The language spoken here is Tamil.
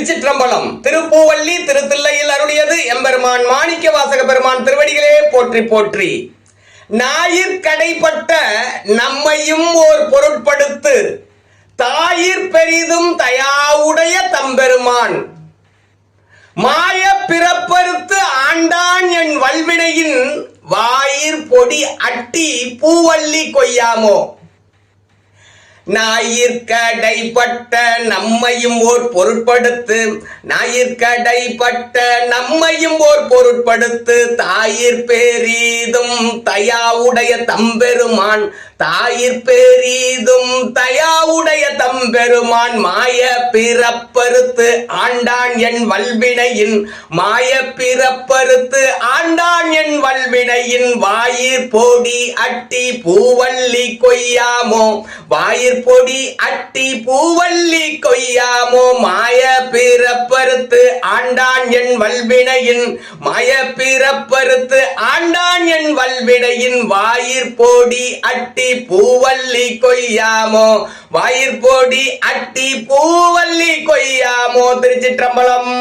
திருச்சிற்றம்பலம். திருப்பூவல்லி திருத்தில்லையில் அருளியது எம்பெருமான் மாணிக்க வாசக பெருமான் திருவடிகளே போற்றி போற்றி. ஞாயிற்கடைப்பட்ட நம்மையும் ஓர் பொருட்படுத்து தாயிற் பெரிதும் தயாவுடைய தம்பெருமான் மாய பிறப்பறுத்து ஆண்டான் என் வல்வினையின் வாயிற் பொடி அட்டி பூவல்லி கொய்யாமோ. ஞாயிற்கடைப்பட்ட நம்மையும் ஓர் பொருட்படுத்து ஞாயிற்கடைப்பட்ட நம்மையும் ஓர் பொருட்படுத்து தாயிற் பெரிதும் தயாவுடைய தம்பெருமான் தாயிற் பெரிதும் தயாவுடைய தம்பெருமான் மாய பிறப்பறுத்து ஆண்டான் என் வல்வினையின் மாய பிறப்பறுத்து ஆண்டான் என் வல்வினையின் வாயிற் பொடி அட்டி பூவல்லி கொய்யாமோ. வாயிற் பொடி அட்டி பூவல்லி கொய்யாமோ. மாய பிறப்பறுத்து ஆண்டான் என் வல்வினையின் மாய பிறப்பறுத்து ஆண்டான் என் வல்வினையின் வாயிற் பொடி அட்டி பூவல்லி கொய்யாமோ. வாயிற் பொடி அட்டி பூவல்லி கொய்யாமோ. திருச்சிற்றம்பலம்.